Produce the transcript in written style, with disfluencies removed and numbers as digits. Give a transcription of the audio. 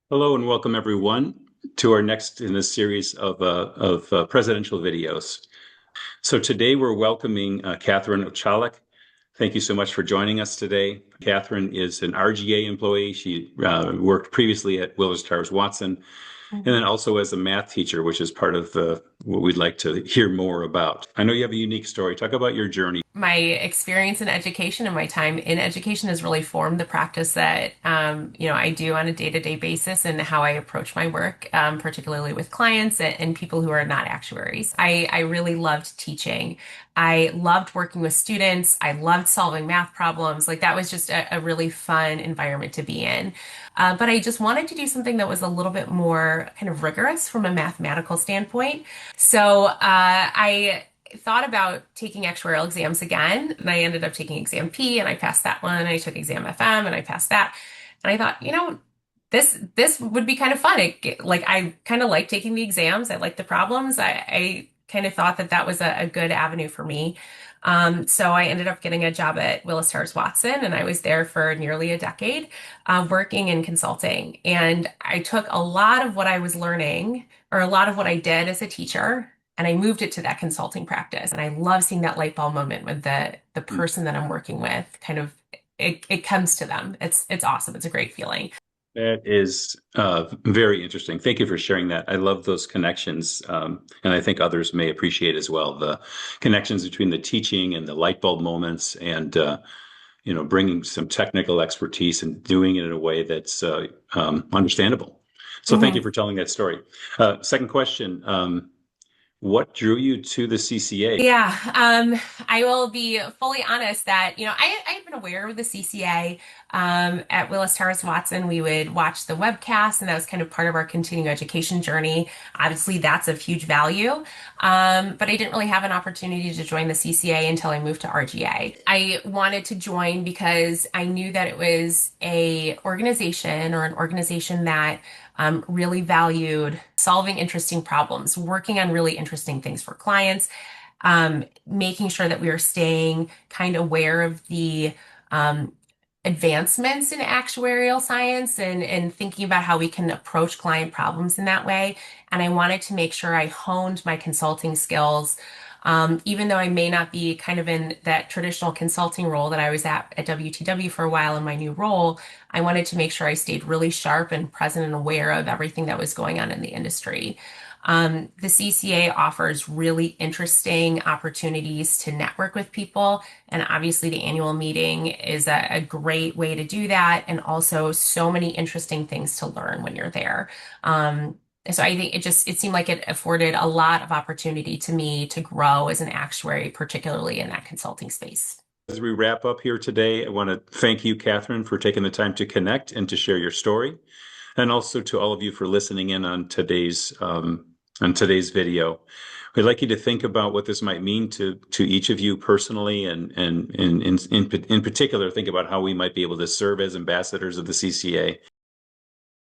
Hello and welcome everyone to our next in this series of presidential videos. So today we're welcoming Catherine Ochalek. Thank you so much for joining us today. Catherine is an RGA employee. She worked previously at Willis Towers Watson, and then also as a math teacher, which is part of what we'd like to hear more about. I know you have a unique story. Talk about your journey. My experience in education and my time in education has really formed the practice that I do on a day-to-day basis and how I approach my work, particularly with clients and people who are not actuaries. I really loved teaching. I loved working with students. I loved solving math problems. Like that was just a really fun environment to be in. But I just wanted to do something that was a little bit more kind of rigorous from a mathematical standpoint. So I thought about taking actuarial exams again, and I ended up taking exam P and I passed that one. And I took exam FM and I passed that. And I thought, this would be kind of fun. Like I kind of like taking the exams. I like the problems. I kind of thought that that was a good avenue for me. So I ended up getting a job at Willis Towers Watson, and I was there for nearly a decade, working in consulting. And I took a lot of what I was learning, or a lot of what I did as a teacher, and I moved it to that consulting practice. And I love seeing that light bulb moment with the person that I'm working with. Kind of, it comes to them. It's awesome. It's a great feeling. That is very interesting. Thank you for sharing that. I love those connections, and I think others may appreciate as well the connections between the teaching and the light bulb moments, and bringing some technical expertise and doing it in a way that's understandable. So, thank you Mhm. for telling that story. Second question: what drew you to the CCA? Yeah, I will be fully honest that, I had been aware of the CCA. At Willis Towers Watson. We would watch the webcast, and that was kind of part of our continuing education journey. Obviously, that's of huge value. But I didn't really have an opportunity to join the CCA until I moved to RGA. I wanted to join because I knew that it was a organization or an organization that really valued solving interesting problems, working on really interesting things for clients, making sure that we are staying kind of aware of the advancements in actuarial science and thinking about how we can approach client problems in that way. And I wanted to make sure I honed my consulting skills. Even though I may not be kind of in that traditional consulting role that I was at WTW for a while in my new role, I wanted to make sure I stayed really sharp and present and aware of everything that was going on in the industry. The CCA offers really interesting opportunities to network with people. And obviously, the annual meeting is a great way to do that. And also, so many interesting things to learn when you're there. So I think it seemed like it afforded a lot of opportunity to me to grow as an actuary, particularly in that consulting space. As we wrap up here today, I want to thank you, Catherine, for taking the time to connect and to share your story, and also to all of you for listening in on today's video. We'd like you to think about what this might mean to each of you personally, and in particular, think about how we might be able to serve as ambassadors of the CCA.